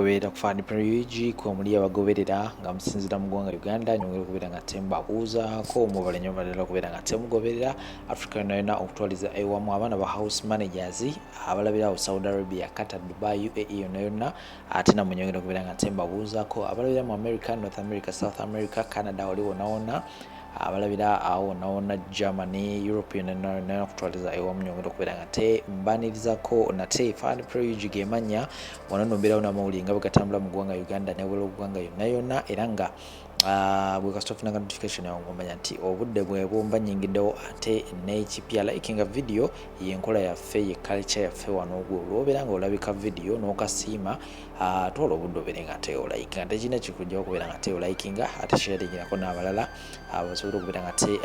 goberera ku Fund Privilege ko muri abagoberera nga musinzira mu ggwanga Uganda nyongera okubeera nga tembabuuzaako mubale nnyo badala okubeera nga temugoberera Africa yonna okutwaliza ewamu abaana ba house managers abalabira awo Saudi Arabia, Qatar, Dubai, UAE yonna ate namwe nyongera okubeera nga tembabuuzaako abalabira mu America, North America, South America, Canada wali wonna abalabira awo wonna Germany, European yonna okutwaliza ewamu nyongera okubeera nga tembanirizako nate Fund Privilege gemanya wano nombeerawo n'amawulire nga bwegatambula mu ggwanga Uganda ne bwera ggwanga yonna era nga bwe kasitofuna notification yawe ngomanya nti obudde bwe bwomba nyingiddewo ate n'ekipya likinga video yenkola yaffe ye culture yaffe wano olwobeera nga olabika video n'okasiima twola obudde obeere nga te olayikinga tekirina kikujjawo okubeera nga te olayikinga ate sharingirako n'abalala basobola okubeera nga te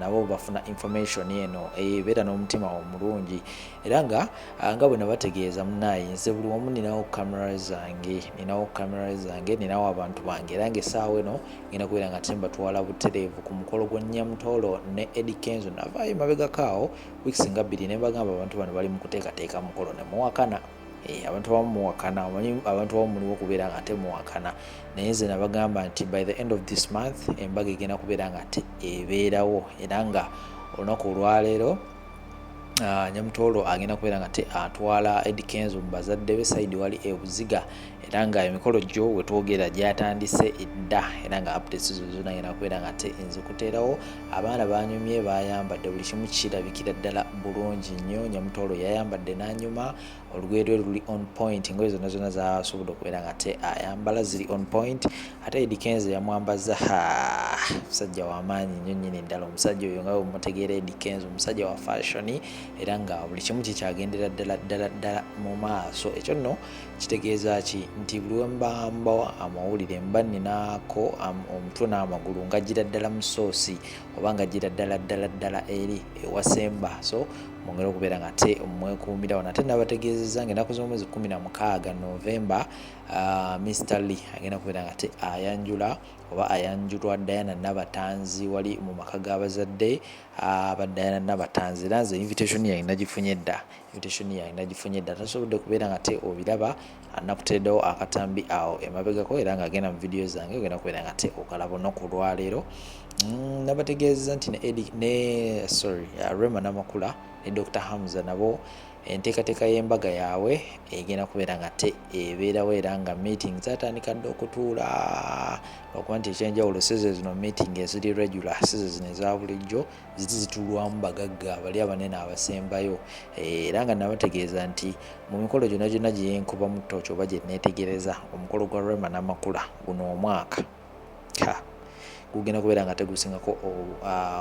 nabo bafuna information eno ebeera n'omutima omulungi era nga bwe nabategeeza munaayi nze buli wamu ninawo kamera zange ninawo abantu bange era nga essaawa eno ngenda kubeera nga tembatwala butereevu ku mukolo gwa Nyamutoolo ne Eddie Kenzo navaayo mabegako awo weeks nga 2 ne bagamba abantu bano bali mu kuteekateeka mukolo ne muwakana abantu abamu muwakana abantu abamu muliwo okubeera nga temuwakana naye nze nabagamba nti by the end of this month embaga egenda kubeera nga ebeerawo era nga olunaku olwaleero Nyamutoolo agenda kubeera nga atwala Eddie Kenzo mu bazadde be side wali ebuziga era nga emikolo gyo wetwogera gyatandise edda era nga updates zonna agenda kubeera nga nzikuteerawo abaana banyumye bayambadde buli kimu kirabikira ddala bulungi nnyo Nyamutoolo yayambadde n'anyuma olugero luli on point ngoye zonna zasobodde okubeera nga ayambala ziri on point ate Eddie Kenzo yamwambaza musajja w'amaanyi nnyo nnyini ddala omusajja oyo nga bwemutegeera Eddie Kenzo omusajja wa fashion era nga buli kimu kikyagendera ddala mu maaso ekyo nno kitegeeza ki nti buli wembamba amawulire mba ninaako omutwe n'amagulu nga gira ddala mu soosi oba nga gira ddala eri ewasemba so mwongera okubeera nga mwekuumirawo nate nabategeezezza ng'ennaku z'omwezi 16 November Mr. Lee agenda kubeera nga ayanjula oba ayanjulwa Diana Nabatanzi wali mu maka g'abazadde aba Diana Nabatanzi era nze invitation yange nagifunye dda tasobodde kubeera nga obiraba anakuteeddewo akatambi awo emabegako era nga agenda mu video zange ogenda kubeera nga okalaba olunaku olwaleero nabategeezeza nti Rema Namakula ne Dr. Hamza nabo enteekateeka y'embaga yaabwe egenda kubeera nga ebeerawo era nga meeting zatandika dda okutuula okuba nti ekyenjawulo size zino meeting eziri regular size zino eza bulijjo zituulwamu bagagga bali abanene abasembayo era nga nabategeeza nti mu mikolo gyonna gye yenkubamu ttooki oba gye neetegereza omukolo gwa Rema Namakula guno omwaka gugenda kubeera nga tegusingako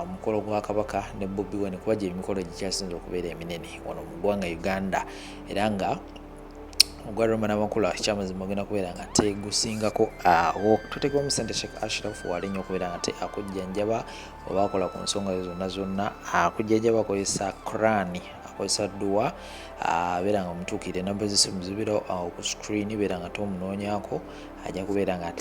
omukolo gwa Kabaka ne Bobi Wine kuba gye emikolo gikyasinze okubeera eminene wano mu ggwanga Uganda era nga ogwa Rema Namakula ekyamazima ogenda kubeera nga tegusingako awo tuteekawo Musente Sheikh Ashraf wali nnyo okubeera nga akujjanjaba oba akola ku nsonga zonna akujjanjaba akozesa Quran akozesa dduwa beera nga omutuukire namba z'essimu zibirawo ku screen beera nga tomunoonyako ajja kubeera nga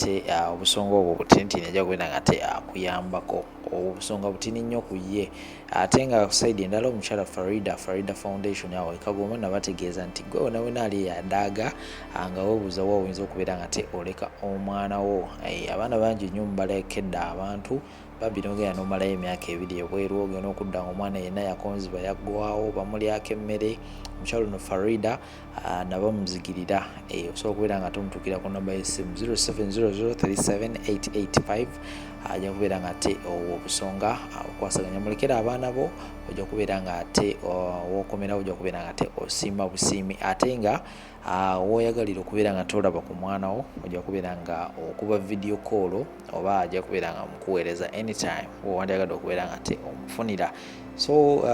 obusonga obwo butintini ajja kubeera nga akuyambako obusonga butini nnyo ku ye ate nga side endala omukyala Farida Foundation awo ekagoma nabategeeza nti gwe wena ali yadaaga nga weebuuza wa oyinza okubeera nga oleka omwana wo abaana bangi nnyo mubalekedde abantu babinogera n'omalayo emyaka 2 ebweru ogenda okudda nga omwana yenna yakonziba yaggwawo bamulyako emmere omukyalo no Farida nabamuzigirira osobola okubeera nga tomutuukira ku namba y'essimu 0700378885 ajja kubeera nga obusonga okwasaganya mulekera abaana bo ojja kubeera nga wokomerawo ojja kubeera nga osiima busiimi ate nga woyagalira okubeera nga tolaba ku mwana wo ojja kubeera nga okuba video call oba ajja kubeera nga mukuweereza anytime wandyagadde okubeera nga omufunira so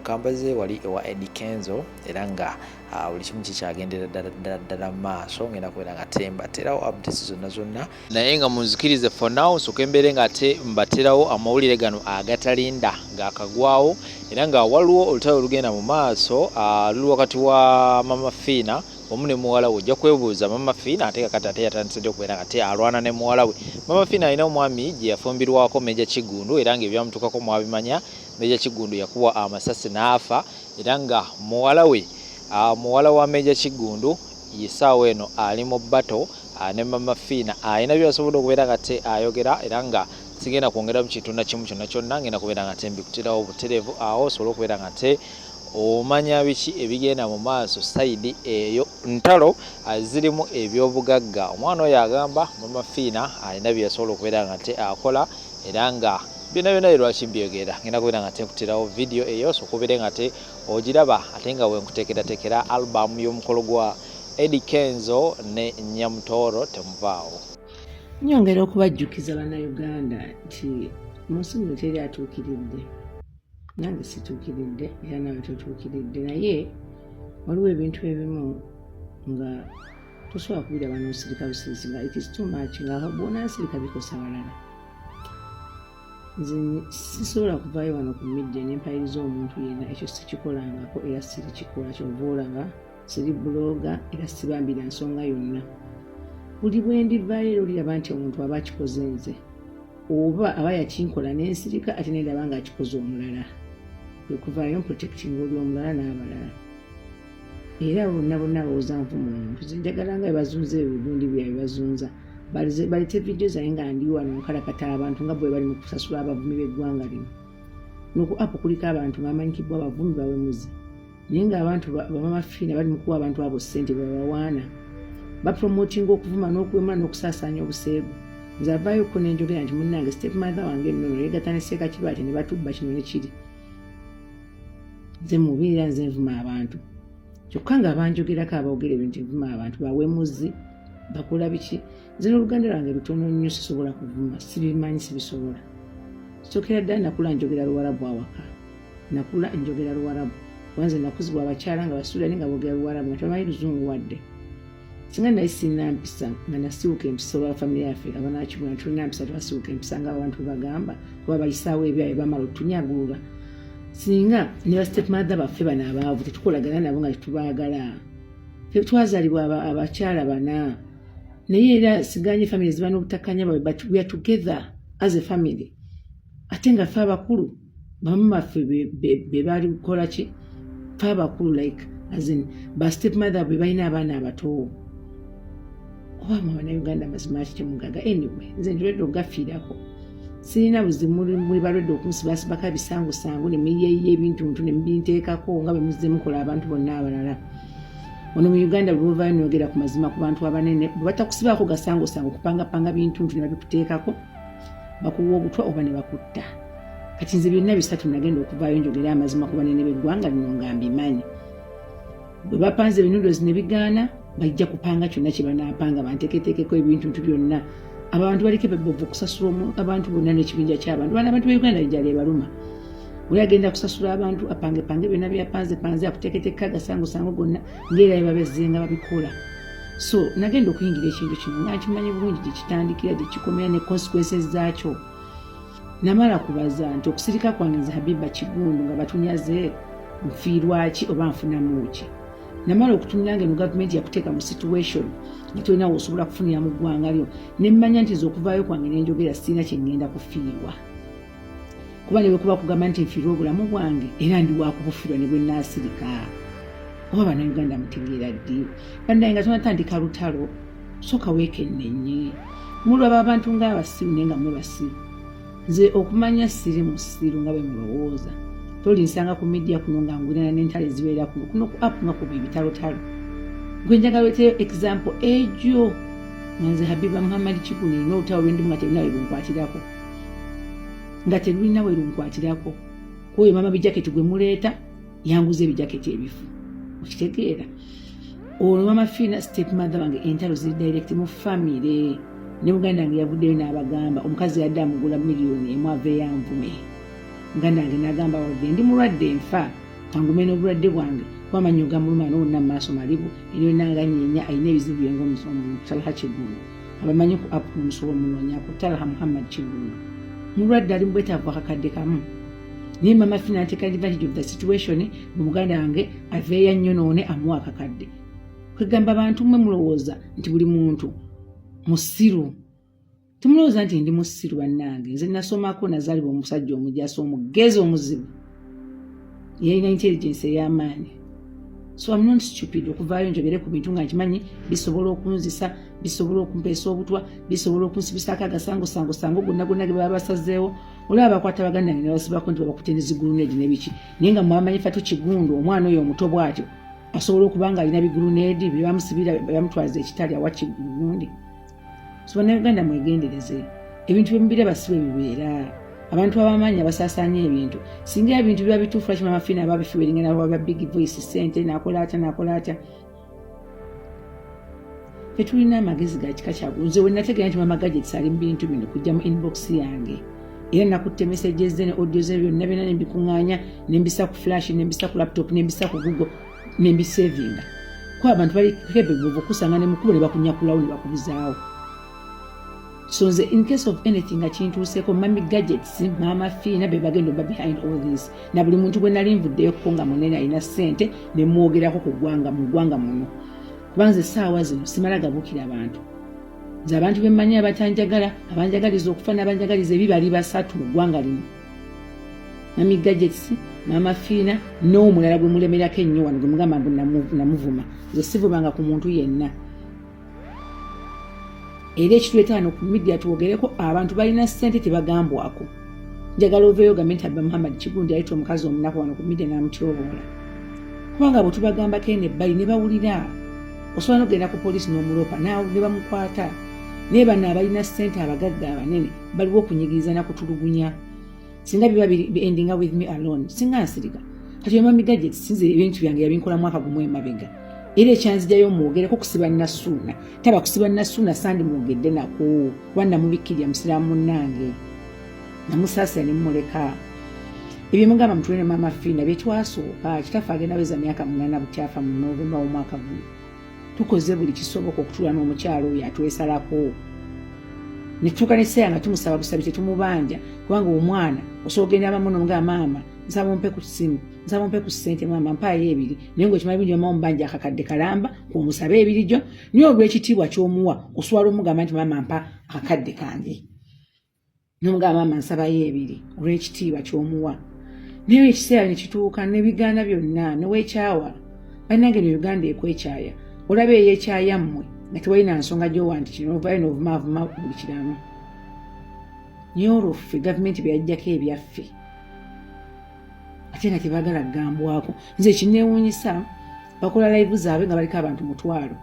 kambaze wali ewa Eddie Kenzo era nga buli kimu kikyagendera ddala maaso ngenda kubeera nga mbaterawo updates zonna naye nga munzikirize for now soka embeere nga mbaterawo amawulire gano agatalinda ng'akagwawo era nga waliwo olutalo olugenda mu maaso luli wakati wa Mama Fina omu ne muwala we ojja kwebuuza Mama Fina ate kakati ate yatandise okubeera nga alwana ne muwala we Mama Fina alina omwami gye yafumbirwako Meja Kigundu era nga ebyamutukako mwabimanya Meja Kigundu yakubwa amasasi n'afa era nga muwala wa Meja Kigundu yisaawa eno ali mu bbato ne Mama Fiina alina byasobola okubeera nga te ayogera era nga sigenda kwongera mu kintu na kimu kyonna kyonna ngenda kubeera nga te mbikutirawo butereevu awo osobola okubeera nga te omanya biki ebigenda mu maaso sayidi eyo ntalo zirimu ebyobugagga. Omwana oyo agamba Mama Fiina alina byasobola okubeera nga te akola era nga byonna lwaki byogera ngenda kubeera nga te nkutirawo video eyo sokubeere nga te ogiraba ate nga wenkuteekerateekera album y'omukolo gwa Eddie Kenzo ne Nyamutoro temuvaawo. Nyongera okubajjukiza bannayuganda nti munsi muno teri atuukiridde, nange situukiridde era nawe totuukiridde, naye waliwo ebintu ebimu nga tosobola kubiraba n'osirika busirisi nga it is too much nga bwona nsirika bikosa balala. Nze sisobola kuvaayo wano ku midde n'empayiriza omuntu yenna, ekyo sikikolangako era sirikikola. Kyova olaba siri buloga era sibambira nsonga yonna. Buli bwe ndivaayo era oliraba nti omuntu aba akikoze nze oba aba yakinkola n'ensirika ate nendaba nga akikoze omulala. Okuvaayo protecting oli omulala n'abalala. Era bonna bawooza nvumu omuntu. Nze njagala nga bazunza ebibundi byabwe bazunza. Balete vidiyo zaye nga ndi wano nkalakata abantu nga bwe bali mu kusasula abavumi b'eggwanga lino. Nuku apo kuliko abantu bamanyikibwa abavumi bawemuzi. Naye ng'abantu Mama Fiina bali mu kuwa abantu abo ssente babawaana. Bapromotinga okuvuma n'okwemula n'okusaasaanya obuseegu. Nze avaayoko n'enjogera nti munnange stepmother wange ennono yeegatta ne Sseekakibaate ne batubba kino ne kiri. Nze mubi era nze nvuma abantu. Kyokka nga banjogerako aboogera ebintu nvuma abantu bawemuzi bakola biki. Nze n'oluganda lwange lutono nnyo sisobola kuvuma, sibimanyi sibisobola. Sookera ddala nakula njogera Luwarabu awaka. Nakula njogera Luwarabu. Wanze nakuzibwa abakyala nga basuula nga boogera Luwarabu nga tebamanyi Luzungu wadde. Singa naye sirina mpisa nga nasibuka empisa olwa famire yaffe abanakibula nti tulina mpisa twasibuka empisa nga abantu bagamba kuba bayisaawo ebyayo bamala otunyagulula. Singa ne ba stepmother baffe bano abaavu tetukolagana nabo nga tetubaagala. Twazaalibwa abakyala bana naye era siganye famire ziba n'obutakkanya bwabe but we are together as a family. Ate nga ffe abakulu bamama baffe be bali kukola ki ffe abakulu like as in ba stepmother be balina abaana abato. Oba Bannayuganda mazima ki kyemugaga. Anyway nze njoledde okugafiirako. Sirina buzibu muli balwadde okunsibasibako bisangusangu ne muyeeya ebintuntu ne mbinteekako nga bwe muzze mukola abantu bonna abalala. Ono mu Uganda bwe buvaayo n'oyogera ku mazima ku bantu abanene bwe batakusibaako gasangusangu kupangapanga bintuntu ne babikuteekako bakuwa obutwa oba ne bakutta. Kati nze byonna bisatu nagenda okuvaayo njogera amazima ku banene b'eggwanga lino nga mbimanyi. Bwe bapanze ebinundozi ne bigaana bajja kupanga kyonna kye banaapanga banteeketeekeko ebintuntu byonna. Abantu baliko bebbovu okusasula abantu bonna n'ekibinja ky'abantu. Bano abantu b'Uganda ejjala ebaluma. Buli agenda kusasula abantu apange byonna byapanze akuteeketeeka agasangusangu gonna ng'era bye babezzenga babikola. So nagenda okuyingira ekintu kino nga nkimanyi bulungi gye kitandikira gye kikomera ne consequences zaakyo. Namala kubaza nti okusirika kwange nze Habiba Kigundu nga batunyaze nfiirwaki oba nfunamu ki. Namala okutunira ng'eno gavumenti yakuteeka mu situation nga tolina w'osobola kufunira mu ggwanga lyo ne mmanya nti okuvaayo kwange n'enjogera sirina kye ngenda kufiirwa. Kuba ne bwe kuba kugamba nti nfiirwa obulamu bwange era ndi waakubufiirwa ne bwe nnaasirika. Oba Bannayuganda mutegeera ddi. Bannaye nga tonatandika lutalo sooka weekennenye. Mulaba abantu ng'abasiru naye nga mmwe basiru. Nze okumanya siri musiru nga bwe mulowooza. Tolinsanga ku media kuno nga ngulina n'entale zibeera kuno ku app nga kuba ebitalotalo. Gwe njagala weeteyo example egyo nga nze Habiba Muhammad Kiguni nina olutalo lwendimu nga terina we lunkwatirako. Nga terulina we lunkwatirako. Kwoyo mama bijaketi gwe muleeta yanguza ebijaketi ebifu. Okitegeera. Olwo Mama Fiina stepmother wange entalo ziri direct mu family. Ne muganda wange yavuddeyo n'abagamba omukazi yadde amugula miliyoni emu ave yanvume. Muganda wange n'agamba wadde ndi mulwadde nfa kangume n'obulwadde bwange kuba amanyi ogamuluma n'olina mu maaso malibu eriyo nanganyeenya alina ebizibu byenga omusomo Talaha Kigundu abamanyi ku apu omusobo omunoonyaku Talaha Muhammad Kigundu. Mulwadde ali mu bwetaavu akakadde kamu. Naye Mama Fiina take advantage of the situation mu muganda wange aveeya nnyonoone amuwa akakadde. Kwegamba abantu mmwe mulowooza nti buli muntu musiru. Tumulowooza nti ndi musiru bannange. Nze nasomako nazaalibwa omusajja omujjaso omugezi omuzibu. Yalina intelligence ey'amaanyi. So I'm not stupid okuvaayo njogere ku bintu nga nkimanyi bisobola okunzisa, bisobola okumpeesa obutwa, bisobola okunsibisako agasango gonna ge baba basazeewo. Olaba bakwata baganda ne basibako nti babakutte n'eziguluneedi n'ebiki. Naye nga mwamanyi fatu kigundu omwana oyo omuto bw'atyo asobola okuba nga alina biguluneedi bye bamusibira bamutwaza ekitali awa kigundi. So bannayuganda mwegendereze. Ebintu byemubiraba si bwe bibeera. Abantu abamanyi abasaasaanya ebintu. Singa ebintu biba bituufu lwaki Mama Fiina babifiweringa n'aba big voice ssente n'akola atya. Ffe tulina amagezi ga kika kya nze we nategeera nti Mama Gadgets ali mu bintu bino kujja mu inbox yange. Era nakutte messages ze ne audio ze byonna byonna ne mbikuŋŋaanya ne mbisa ku flash ne mbisa ku laptop ne mbisa ku Google ne mbisavinga. Kuba abantu bali capable okusanga ne mukubo ne bakunyakulawo ne bakubuzaawo. So in case of anything akintuuseeko Mami Gadgets, Mama Fiina be bagenda oba behind all this. Na buli muntu gwe nali nvuddeyo nga munene alina ssente ne mwogerako mu ggwanga muno. Kubanze essaawa zino simala gabuukira abantu. Nze abantu be mmanyi abatanjagala, abanjagaliza okufa n'abanjagaliza ebibali basatu mu ggwanga lino. Mami Gadgets, Mama Fiina, n'omulala gwe mulemerako ennyo wano gwe mugamba mbu namuvuma. Nze sivumanga ku muntu yenna. Era ekitwetaano ku media twogereko abantu balina ssente tebagambwako. Njagala oveeyo gavumenti Abba Muhammad Kigundi ayita omukazi omunaku wano ku media n'amutyoboola. Kubanga bwe tubagambako eno ebbali ne bawulira. Osobola n'ogenda ku poliisi n'omulopa naawe ne bamukwata. Naye bano abalina ssente abagagga abanene baliwo okunyigiriza na kutulugunya. Singa biba endinga with me alone. Singa nsiriga. Kati Mami Gadgets sinze ebintu byange yabinkola mwaka gumu emabega. Era ekyanzijayo mwogereko kusiba Nassuuna. Taba kusiba Nassuuna sandi mwogedde nako. Wanda mubikirya musiraamu munnange. Namusaasira ne mmuleka. Ebyo mugamba mutulene Mama Fiina bye twasooka kitaffe agenda weza myaka 8 bukyafa mu Novemba w'omwaka guno. Tukoze buli kisoboka okutuula n'omukyalo oyo atwesalako. Ne tutuuka n'esseeya nga tumusaba busabi tetumubanja kubanga omwana osobola ogenda abamu n'omugamba maama nsaba ompe ku ssimu. Nsaba ompe ku ssente maama mpaayo 2 naye ng'okimanyi bungi mama omubanja akakadde kalamba kumusabe 2 gyo naye olw'ekitiibwa ky'omuwa oswala omugamba nti maama mpa akakadde kange. N'omugamba maama nsabayo 2 olw'ekitiibwa ky'omuwa. Naye ekiseera ne kituuka ne bigaana byonna ne weekyawa. Bannange ne Uganda ekwekyaya. Olaba eyeekyaya mmwe nga tewalina nsonga gy'owa nti kino ovaayo n'ovumaavuma buli kiramu. Naye olwo ffe gavumenti bye yaggyako ebyaffe. Ate nga tebaagala kugambwako. Nze kinneewuunyisa bakola live zaabwe nga baliko abantu 1,000.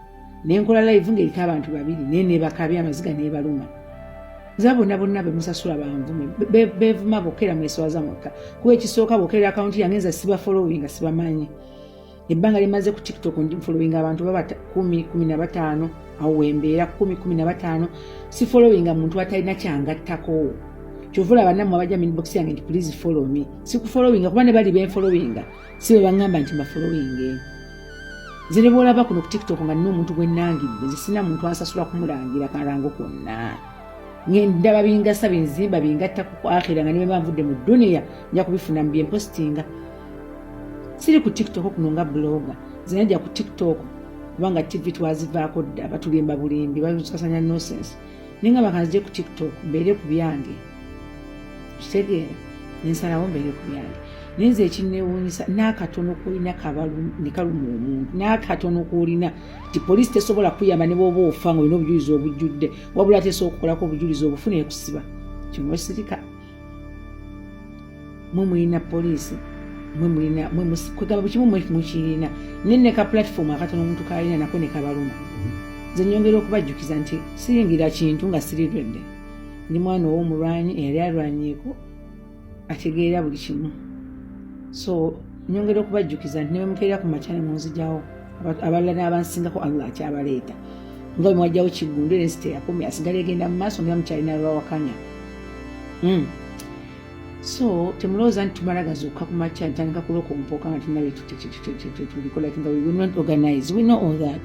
Ne nkola live ng'eriko abantu 2 naye neebakabya amaziga neebaluma. Nze bonna be musasula banvume. Beevuma bokkera mweswaza mwekka. Kuba ekisooka bokkerera akawunti yange nze siba following sibamanyi. Ebbanga limaze ku TikTok ndi following abantu baba 10-15 awo wembeera 10-15 si following muntu atalina kyangattako. Kyovula bannammwe abajja mu inbox yange nti please follow me. Si ku following kuba ne bali ben following si bwe baŋŋamba nti mba following. Nze ne bw'olaba kuno ku TikTok nga nina omuntu gwe nnangidde nze sina muntu asasula kumulangira kalango konna. Ndaba bingasa binzimba bingatta ku akhira nga nibe banvudde mu duniya nja kubifuna mu byempostinga. Siri ku TikTok kuno nga blogger. Nze najja ku TikTok kubanga TV twazivaako dda batulimba bulimbi babisasanya nonsense. Ninga bakanzije ku TikTok mbeere ku byange. Kitegeera nensalawo mbeere ku byange. Nenze ekinneewuunyisa n'akatono kulina kabalu ne kaluma omuntu n'akatono kulina ti poliisi tesobola kuyamba ne bw'oba ofa ng'olina obujulizi obujjudde wabula tesobola okukolako obujulizi obufune ekusiba kino sirika mwe mulina poliisi mwe mulina kwegamba bukimu mwe mukirina ne ka platform akatono omuntu kalina nako ne kabaluma. Nze nnyongera okubajjukiza nti siyingira kintu nga siriredde ndi mwana ow'omulwanyi eyali alwanyeeko ategeera buli kimu. So nyongera okubajjukiza nti ne mukeera ku makyane munzijawo abalala n'abansingako Allah akyabaleeta nga bwe mwajjawo Kigundi resite yakomye asigala egenda mu maaso nga mukyalina lwawakanya. So temulowooza nti tumala gazuuka ku makya ntandika kuloka omupooka nga tulina tulikola nga we will not organize. We know all that.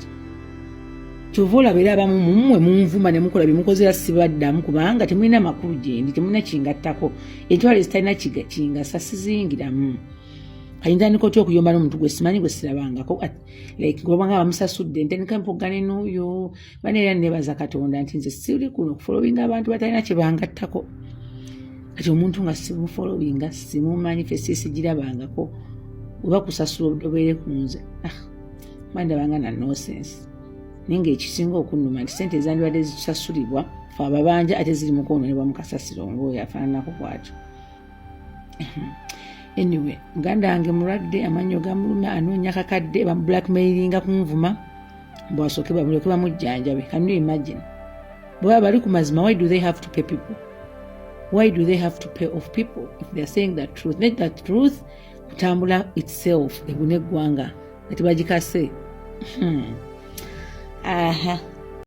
Kyova olaba era abamu mummwe munvuma ne mukola bye mukozera sibaddamu kubanga temulina makulu gyendi temulina kingattako entwale zitalina kingasa siziyingiramu. Ayintandika otya okuyomba n'omuntu gwe simanyi gwe sirabangako like ngobanga bamusasudde ntandika mpogane n'oyo baneera nebaza Katonda nti nze siri kuno okufolowinga abantu batalina kye bangattako. Kati omuntu nga simufolowinga simumanyi fesi sigirabangako oba kusasula obeere ku nze bandabanga na nonsense naye ng'ekisinga okunnuma nti ssente ezandibadde zisasulibwa fe ababanja ate ziri mu kwonoonebwa mu kasasiro ng'oyo afaananako bw'atyo. Anyway, muganda wange mulwadde amannyo gamuluma anoonya kakadde blackmailinga kunvuma bwasooke bamulyoke bamujjanjabe. Can you imagine? Bwe bali ku mazima, why do they have to pay people? Why do they have to pay off people if they're saying the truth? Let that truth kutambula itself ebune eggwanga nga tebagikase. Aha.